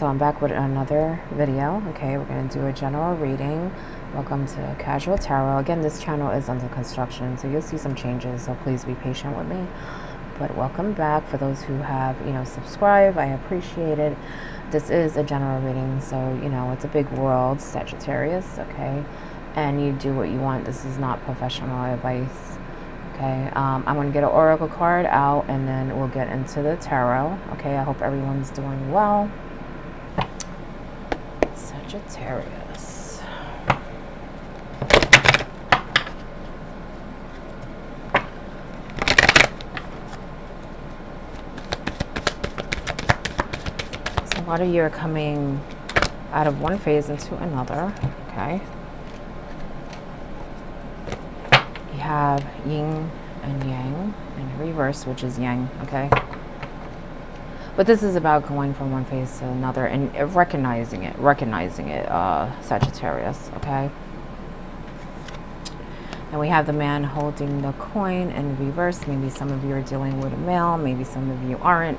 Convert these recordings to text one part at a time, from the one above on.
So I'm back with another video. Okay, we're going to do a general reading. Welcome to Casual Tarot. Again, this channel is under construction, so you'll see some changes, so please be patient with me. But welcome back. For those who have, subscribed, I appreciate it. This is a general reading, so, it's a big world, Sagittarius, okay? And you do what you want. This is not professional advice, okay? I'm going to get an oracle card out, and then we'll get into the tarot, okay? I hope everyone's doing well. Sagittarius. So a lot of you are coming out of one phase into another, okay? You have yin and yang in reverse, which is yang, okay? But this is about going from one phase to another and recognizing it, Sagittarius, okay? And we have the man holding the coin in reverse. Maybe some of you are dealing with a male, maybe some of you aren't.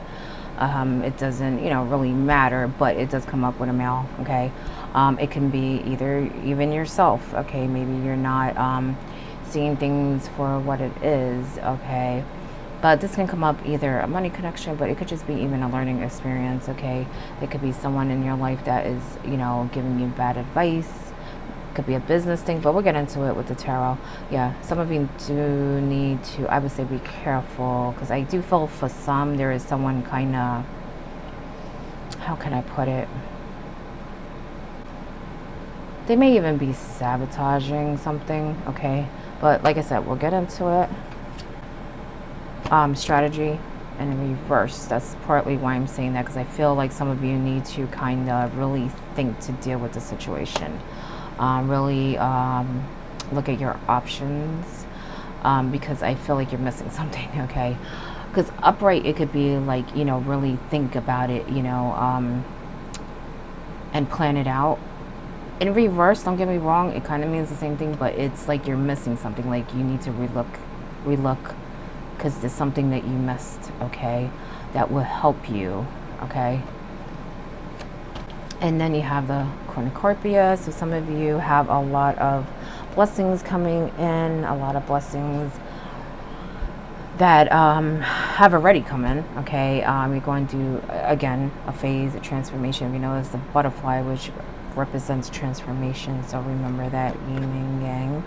It doesn't, really matter, but it does come up with a male, okay? It can be even yourself, okay? Maybe you're not seeing things for what it is, okay? But this can come up either a money connection, but it could just be even a learning experience, okay? It could be someone in your life that is, giving you bad advice. It could be a business thing, but we'll get into it with the tarot. Yeah, some of you do need to, I would say, be careful, because I do feel for some, there is someone kind of, how can I put it? They may even be sabotaging something, okay? But like I said, we'll get into it. Strategy in reverse. That's partly why I'm saying that, because I feel like some of you need to kind of really think to deal with the situation. Really look at your options, because I feel like you're missing something, okay? Because upright, it could be like, really think about it, and plan it out. In reverse, don't get me wrong, it kind of means the same thing, but it's like you're missing something, like you need to relook, because there's something that you missed, okay, that will help you, okay? And then you have the cornucopia. So some of you have a lot of blessings coming in, a lot of blessings that have already come in, okay? You're going to, again, a phase, a transformation. It's the butterfly, which represents transformation. So remember that yin and yang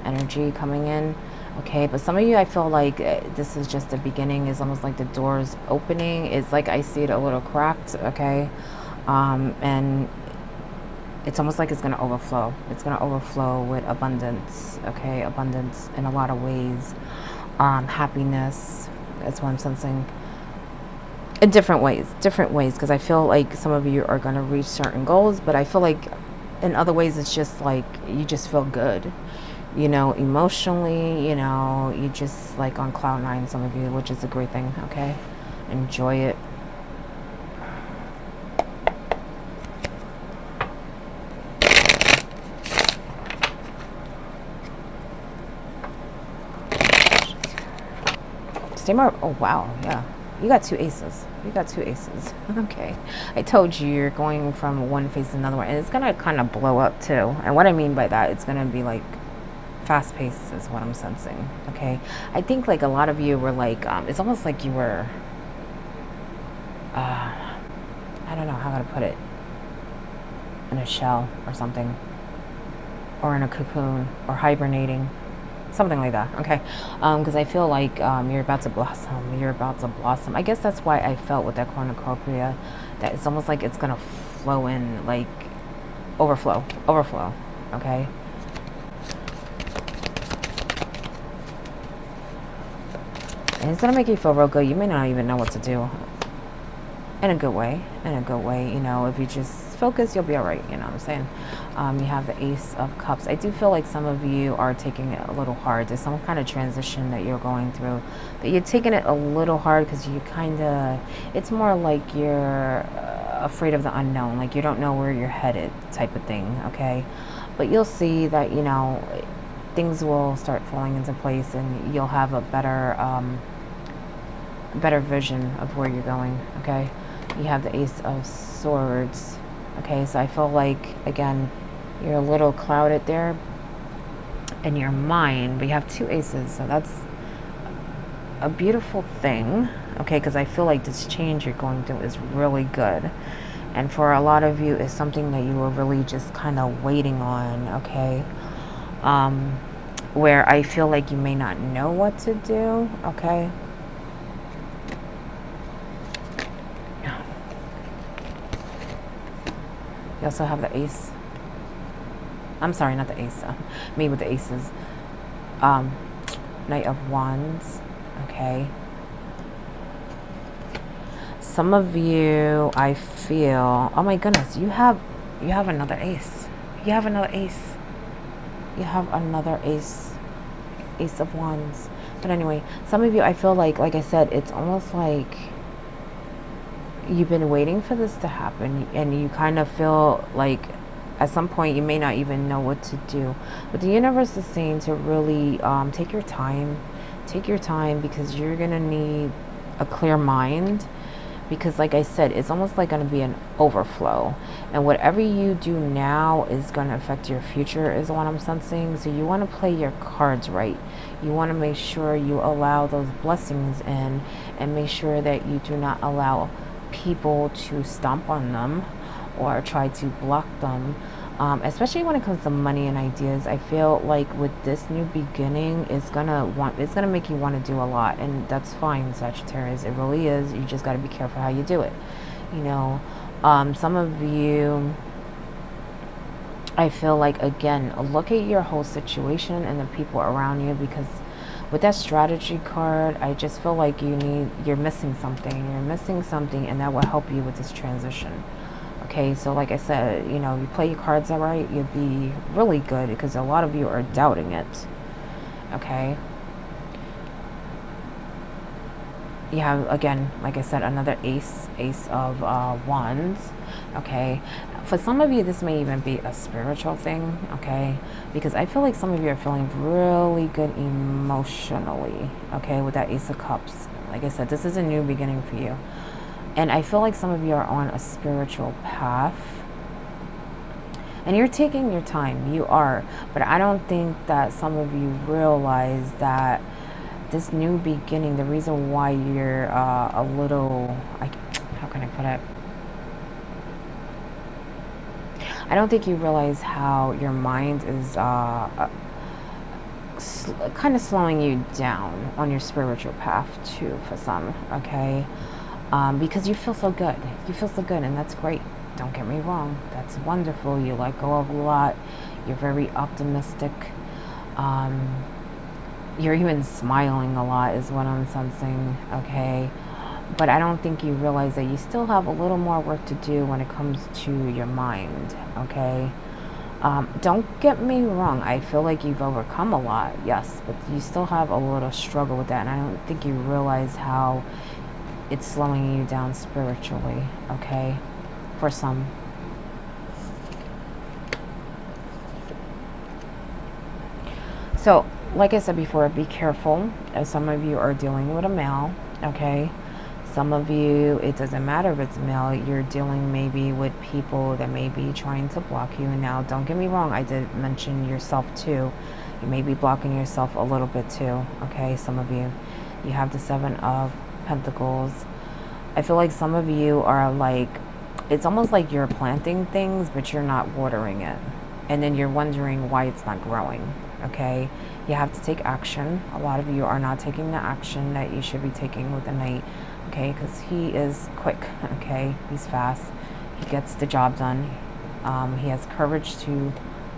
energy coming in. Okay, but some of you, I feel like this is just the beginning. It's almost like the door's opening. It's like I see it a little cracked, okay? And it's almost like it's going to overflow. It's going to overflow with abundance, okay? Abundance in a lot of ways. Happiness, that's what I'm sensing. In different ways, because I feel like some of you are going to reach certain goals, but I feel like in other ways, it's just like you just feel good. Emotionally, you just like on cloud nine, some of you, which is a great thing, okay? Enjoy it. Stay more, oh wow, yeah. You got two aces. Okay. I told you you're going from one phase to another one, and it's going to kind of blow up too. And what I mean by that, it's going to be like fast paced is what I'm sensing, okay? I think like a lot of you were like, it's almost like you were, I don't know how to put it, in a shell or something, or in a cocoon, or hibernating, something like that, okay? Because I feel like you're about to blossom. I guess that's why I felt with that cornucopia, that it's almost like it's going to flow in, like overflow, okay? And it's going to make you feel real good. You may not even know what to do. In a good way. If you just focus, you'll be all right. You know what I'm saying? You have the Ace of Cups. I do feel like some of you are taking it a little hard. There's some kind of transition that you're going through. But you're taking it a little hard because you kind of, it's more like you're afraid of the unknown. Like you don't know where you're headed type of thing, okay? But you'll see that, things will start falling into place, and you'll have a better vision of where you're going, okay? You have the Ace of Swords. Okay, so I feel like, again, you're a little clouded there in your mind, but you have 2 aces, so that's a beautiful thing. Okay, because I feel like this change you're going through is really good. And for a lot of you, it's something that you were really just kind of waiting on, okay? Where I feel like you may not know what to do, okay? You also have the ace. I'm sorry, not the ace. Me with the aces. Knight of Wands, okay? Some of you, I feel, oh my goodness, you have another ace. You have another ace. You have another ace. Ace of Wands. But anyway, some of you, I feel like I said, it's almost like you've been waiting for this to happen, and you kind of feel like at some point you may not even know what to do. But the universe is saying to really take your time. Take your time, because you're going to need a clear mind. Because like I said, it's almost like going to be an overflow. And whatever you do now is going to affect your future, is what I'm sensing. So you want to play your cards right. You want to make sure you allow those blessings in, and make sure that you do not allow people to stomp on them or try to block them. Especially when it comes to money and ideas, I feel like with this new beginning, it's gonna make you want to do a lot, and that's fine, Sagittarius. It really is. You just got to be careful how you do it. You know, some of you, I feel like, again, look at your whole situation and the people around you, because with that strategy card, I just feel like you're missing something. You're missing something, and that will help you with this transition. Okay, so like I said, you play your cards all right, you'll be really good, because a lot of you are doubting it. Okay. You have, again, like I said, another ace of wands. Okay. For some of you, this may even be a spiritual thing. Okay. Because I feel like some of you are feeling really good emotionally. Okay. With that ace of cups. Like I said, this is a new beginning for you. And I feel like some of you are on a spiritual path. And you're taking your time. You are. But I don't think that some of you realize that this new beginning, the reason why you're a little, how can I put it? I don't think you realize how your mind is kind of slowing you down on your spiritual path too, for some, okay? Because you feel so good. You feel so good, and that's great. Don't get me wrong. That's wonderful. You let go of a lot. You're very optimistic. You're even smiling a lot, is what I'm sensing, okay? But I don't think you realize that you still have a little more work to do when it comes to your mind, okay? Don't get me wrong. I feel like you've overcome a lot, yes, but you still have a little struggle with that, and I don't think you realize how it's slowing you down spiritually, okay? For some. So, like I said before, be careful. As some of you are dealing with a male, okay? Some of you, it doesn't matter if it's male, you're dealing maybe with people that may be trying to block you. Now, don't get me wrong, I did mention yourself too. You may be blocking yourself a little bit too, okay? Some of you. You have the 7 of Pentacles. I feel like some of you are like, it's almost like you're planting things, but you're not watering it. And then you're wondering why it's not growing, okay? You have to take action. A lot of you are not taking the action that you should be taking with the Knight, okay? Because he is quick, okay? He's fast. He gets the job done. He has courage to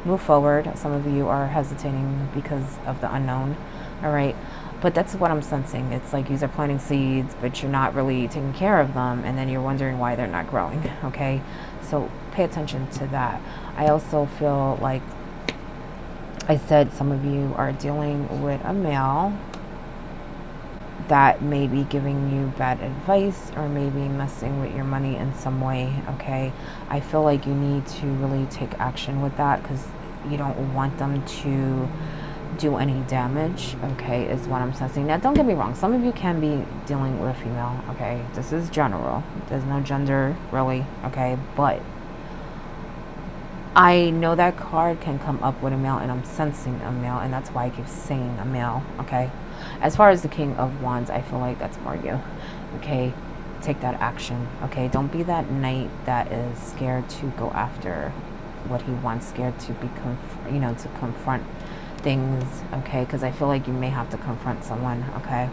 move forward. Some of you are hesitating because of the unknown, all right? But that's what I'm sensing. It's like you're planting seeds, but you're not really taking care of them, and then you're wondering why they're not growing, okay? So pay attention to that. I also feel like I said some of you are dealing with a male that may be giving you bad advice, or maybe messing with your money in some way, okay? I feel like you need to really take action with that, because you don't want them to do any damage, okay, is what I'm sensing. Now, don't get me wrong. Some of you can be dealing with a female, okay? This is general. There's no gender, really, okay? But I know that card can come up with a male, and I'm sensing a male, and that's why I keep saying a male, okay? As far as the King of Wands, I feel like that's more you, okay? Take that action, okay? Don't be that knight that is scared to go after what he wants, scared to be, to confront things, okay? Because I feel like you may have to confront someone, okay?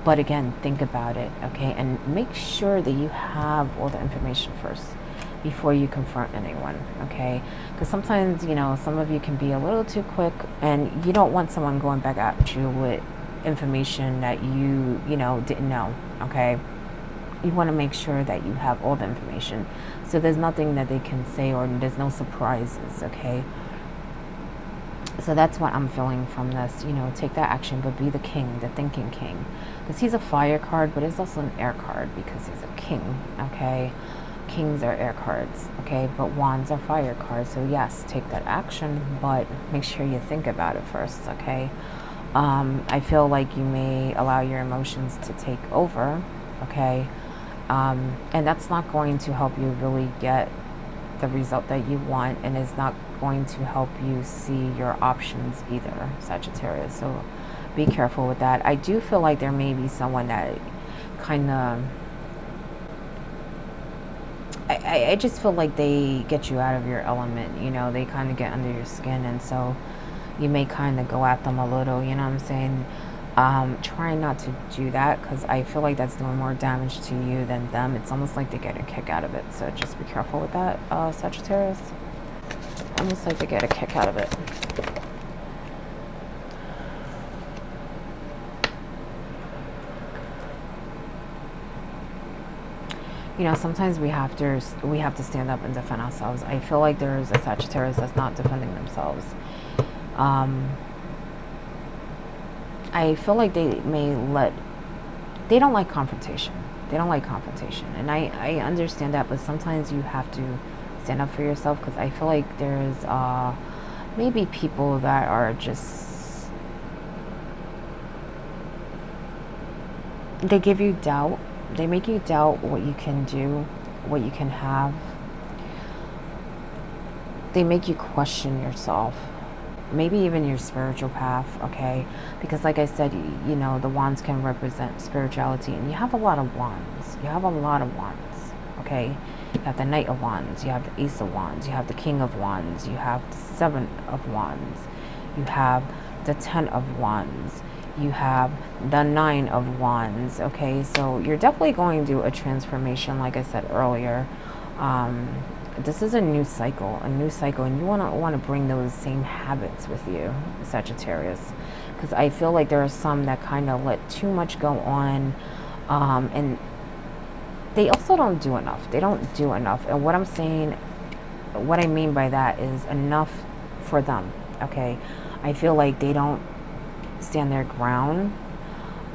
But again, think about it, okay? And make sure that you have all the information first before you confront anyone, okay? Because sometimes, some of you can be a little too quick, and you don't want someone going back at you with information that you didn't know, okay? You want to make sure that you have all the information, so there's nothing that they can say, or there's no surprises, okay? So that's what I'm feeling from this. Take that action, but be the king, the thinking king, because he's a fire card, but it's also an air card because he's a king, okay? Kings are air cards, okay, but wands are fire cards. So yes, take that action, but make sure you think about it first, okay? I feel like you may allow your emotions to take over, okay? And that's not going to help you really get the result that you want, and it's not going to help you see your options either, Sagittarius. So be careful with that. I do feel like there may be someone that kind of, I just feel like they get you out of your element, they kind of get under your skin, and so you may kind of go at them a little, you know what I'm saying? Try not to do that, because I feel like that's doing more damage to you than them. It's almost like they get a kick out of it, so just be careful with that, Sagittarius. Almost like they get a kick out of it. Sometimes we have to stand up and defend ourselves. I feel like there's a Sagittarius that's not defending themselves. I feel like they don't like confrontation. They don't like confrontation. And I understand that, but sometimes you have to stand up for yourself, because I feel like there's maybe people that are just, they give you doubt. They make you doubt what you can do, what you can have. They make you question yourself, maybe even your spiritual path, okay? Because like I said, the wands can represent spirituality, and you have a lot of wands. You have a lot of wands, okay? You have the Knight of Wands, you have the Ace of Wands, you have the King of Wands, you have the Seven of Wands, you have the 10 of Wands, you have the 9 of Wands, okay? So you're definitely going through a transformation, like I said earlier. This is a new cycle, and you want to bring those same habits with you, Sagittarius, because I feel like there are some that kind of let too much go on, and they also don't do enough. They don't do enough. And what I mean by that is enough for them, okay? I feel like they don't stand their ground.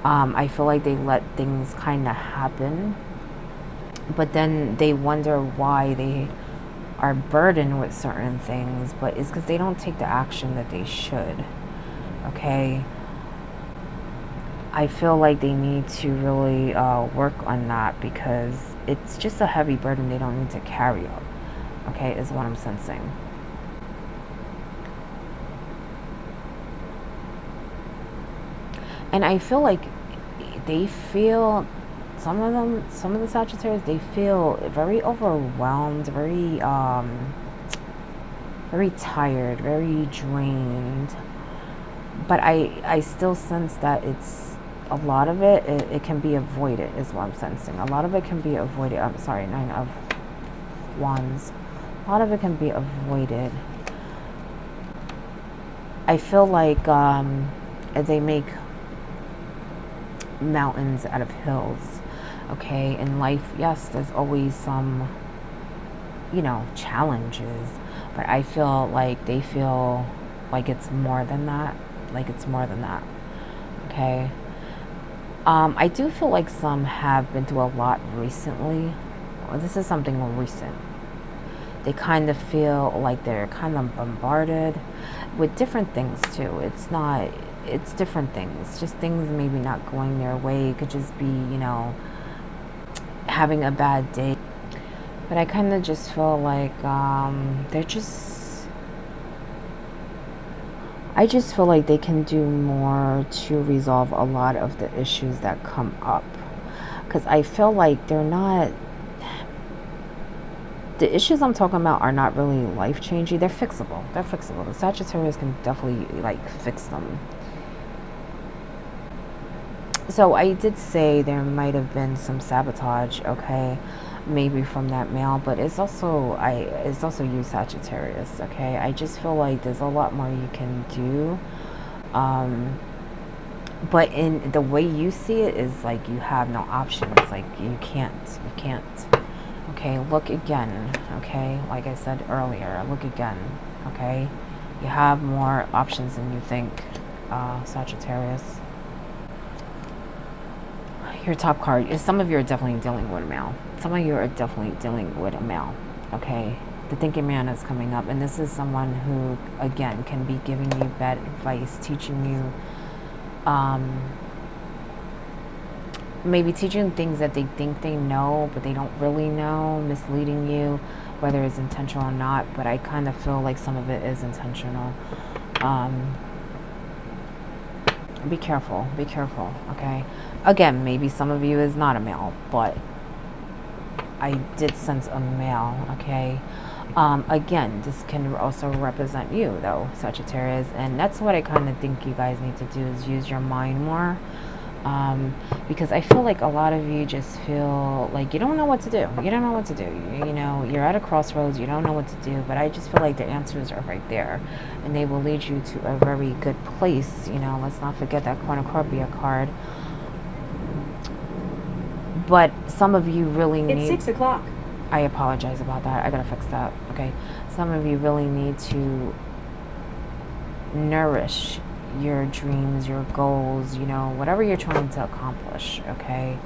I feel like they let things kind of happen, but then they wonder why they are burdened with certain things, but it's because they don't take the action that they should, okay? I feel like they need to really work on that, because it's just a heavy burden they don't need to carry up, okay, is what I'm sensing. And I feel like they feel, some of the Sagittarius, they feel very overwhelmed, very tired, very drained. But I still sense that it's, a lot of it can be avoided, is what I'm sensing. A lot of it can be avoided. I'm sorry, 9 of Wands. A lot of it can be avoided. I feel like they make mountains out of hills, okay? In life, yes, there's always some, challenges, but I feel like they feel like it's more than that, okay? I do feel like some have been through a lot recently. This is something more recent. They kind of feel like they're kind of bombarded with different things too. It's different things. Just things maybe not going their way. It could just be, you know, having a bad day. But I kind of just feel like they're just, I just feel like they can do more to resolve a lot of the issues that come up. Because I feel like they're not, the issues I'm talking about are not really life-changing. They're fixable. They're fixable. The Sagittarius can definitely, like, fix them. So I did say there might have been some sabotage, okay, maybe from that male, but it's also you, Sagittarius, okay. I just feel like there's a lot more you can do, but in the way you see it is like you have no options. Like you can't. Okay, look again. Okay, like I said earlier, look again. Okay, you have more options than you think, Sagittarius. Your top card is, some of you are definitely dealing with a male. Some of you are definitely dealing with a male. Okay, the thinking man is coming up, and this is someone who, again, can be giving you bad advice, teaching you, maybe teaching things that they think they know, but they don't really know, misleading you, whether it's intentional or not. But I kind of feel like some of it is intentional. Be careful, okay? Again, maybe some of you is not a male, but I did sense a male, okay? Again, this can also represent you, though, Sagittarius, and that's what I kind of think you guys need to do, is use your mind more. Because I feel like a lot of you just feel like you don't know what to do. You don't know what to do. You know, you're at a crossroads. You don't know what to do. But I just feel like the answers are right there, and they will lead you to a very good place. You know, let's not forget that cornucopia card. But some of you really need. It's 6 o'clock. I apologize about that. I gotta fix that. Okay, some of you really need to nourish your dreams, your goals, you know, whatever you're trying to accomplish, okay?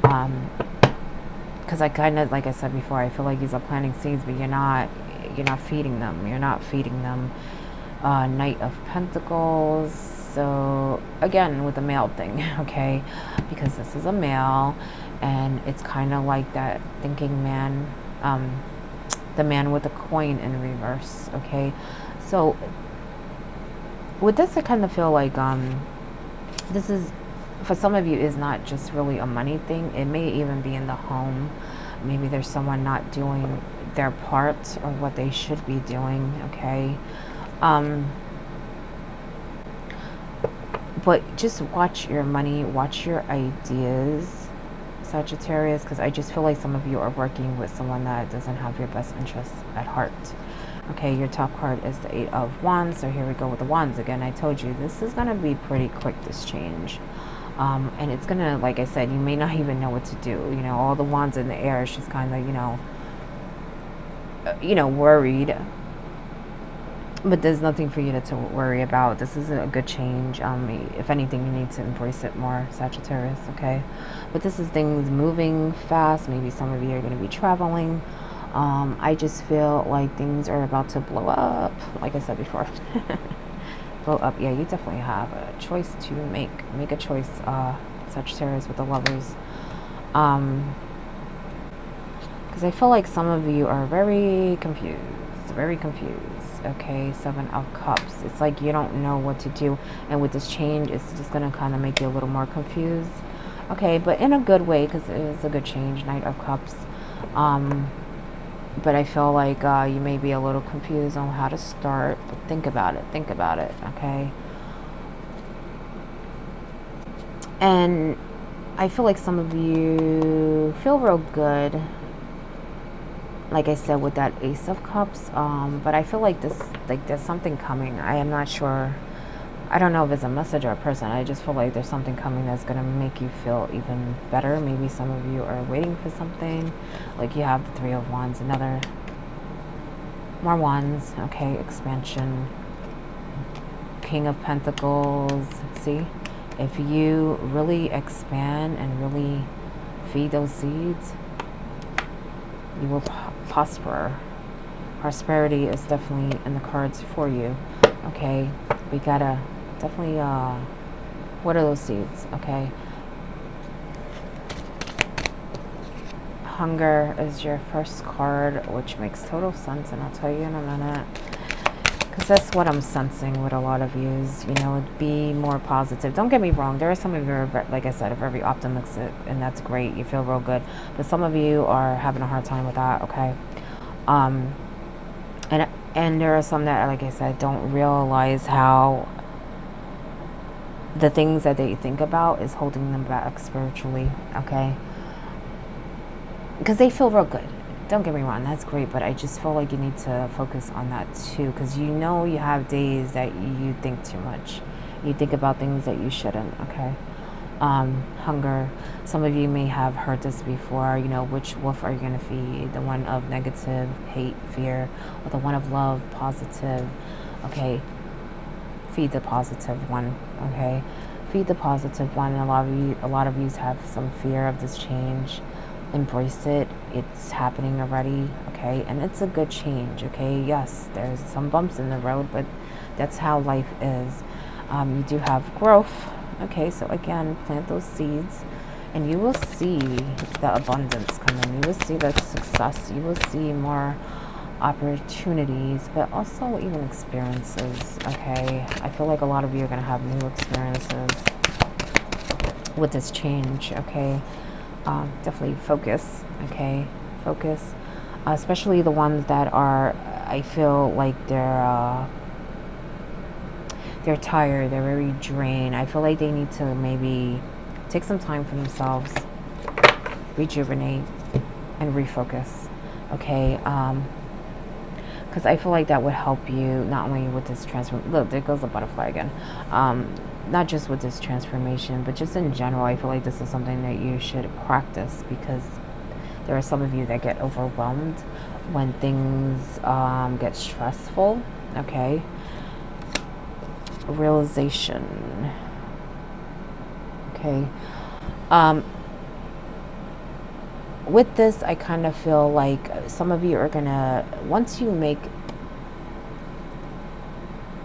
Because I kind of, like I said before, I feel like these are planting seeds, but you're not feeding them. You're not feeding them. Knight of Pentacles. So again, with the male thing, okay? Because this is a male, and it's kind of like that thinking man, the man with the coin in reverse, okay? So with this, I kind of feel like this is, for some of you, is not just really a money thing. It may even be in the home. Maybe there's someone not doing their part or what they should be doing, okay? But just watch your money, watch your ideas, Sagittarius, because I just feel like some of you are working with someone that doesn't have your best interests at heart. Okay, your top card is the 8 of Wands, so here we go with the Wands again. I told you, this is going to be pretty quick, this change. And it's going to, like I said, you may not even know what to do. You know, all the Wands in the air, she's kind of, worried. But there's nothing for you to worry about. This is a good change. If anything, you need to embrace it more, Sagittarius, okay? But this is things moving fast. Maybe some of you are going to be traveling. I just feel like things are about to blow up, like I said before. Blow up. Yeah, you definitely have a choice to make. Make a choice, Sagittarius, with the Lovers. Because I feel like some of you are very confused. Okay, 7 of Cups. It's like you don't know what to do, and with this change, it's just going to kind of make you a little more confused. Okay, but in a good way, because it is a good change. Knight of Cups. But I feel like you may be a little confused on how to start. But think about it, okay? And I feel like some of you feel real good, like I said, with that Ace of Cups. But I feel like there's something coming. I am not sure. I don't know if it's a message or a person. I just feel like there's something coming that's going to make you feel even better. Maybe some of you are waiting for something. Like you have the 3 of Wands, more Wands, okay, expansion. King of Pentacles. See, if you really expand and really feed those seeds, you will prosper. Prosperity is definitely in the cards for you. Okay, we gotta definitely what are those seeds? Okay, hunger is your first card, which makes total sense, and I'll tell you in a minute, because that's what I'm sensing with a lot of yous. You know, be more positive. Don't get me wrong, there are some of you, like I said, are very optimistic, and that's great. You feel real good, but some of you are having a hard time with that. Okay, and there are some that, like I said, don't realize how the things that they think about is holding them back spiritually. Okay, because they feel real good. Don't get me wrong, that's great, but I just feel like you need to focus on that too, because you know you have days that you think too much. You think about things that you shouldn't. Okay, hunger. Some of you may have heard this before. You know, which wolf are you going to feed? The one of negative, hate, fear, or the one of love, positive? Okay, feed the positive one. Okay, feed the positive one. And a lot of you have some fear of this change. Embrace it. It's happening already. Okay, and it's a good change. Okay, yes, there's some bumps in the road, but that's how life is. You do have growth. Okay, so again, plant those seeds and you will see the abundance come in. You will see the success. You will see more opportunities, but also even experiences. Okay, I feel like a lot of you are going to have new experiences with this change. Okay, definitely focus. Okay, focus, especially the ones that are, I feel like they're tired, they're very drained. I feel like they need to maybe take some time for themselves, rejuvenate, and refocus. Okay, because I feel like that would help you not only with this transformation. Look, there goes the butterfly again. Not just with this transformation, but just in general. I feel like this is something that you should practice, because there are some of you that get overwhelmed when things get stressful. Okay, realization. Okay, with this, I kind of feel like some of you are gonna, once you make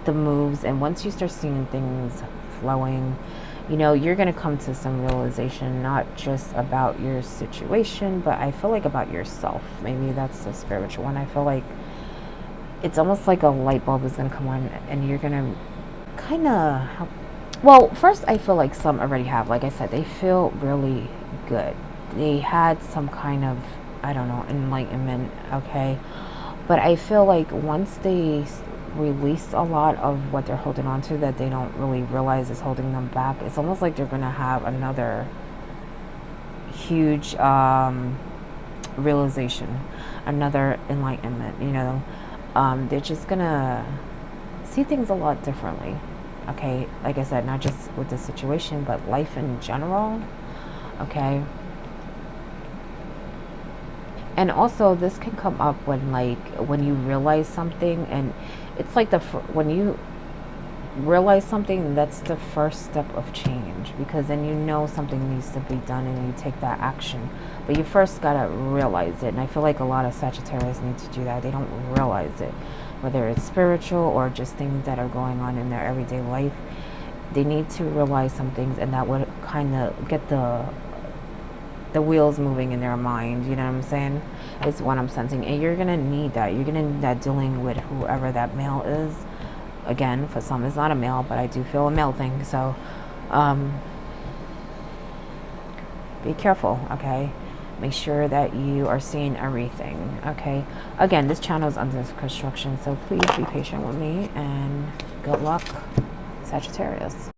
the moves and once you start seeing things flowing, you know, you're gonna come to some realization, not just about your situation, but I feel like about yourself. Maybe that's the spiritual one. I feel like it's almost like a light bulb is gonna come on, and you're gonna kind of, well, first I feel like some already have, like I said, they feel really good. They had some kind of, I don't know, enlightenment. Okay, but I feel like once they release a lot of what they're holding on to that they don't really realize is holding them back, it's almost like they're gonna have another huge realization, another enlightenment. You know, they're just gonna see things a lot differently. Okay, like I said, not just with the situation, but life in general. Okay, and also this can come up when you realize something, and it's like when you realize something, that's the first step of change, because then you know something needs to be done and you take that action. But you first gotta realize it, and I feel like a lot of Sagittarius need to do that. They don't realize it, whether it's spiritual or just things that are going on in their everyday life. They need to realize some things, and that would kind of get the wheels moving in their mind. You know what I'm saying? It's what I'm sensing, and you're gonna need that. You're gonna need that dealing with whoever that male is. Again, for some it's not a male, but I do feel a male thing. So be careful. Okay, make sure that you are seeing everything. Okay, again, this channel is under construction, so please be patient with me, and good luck, Sagittarius.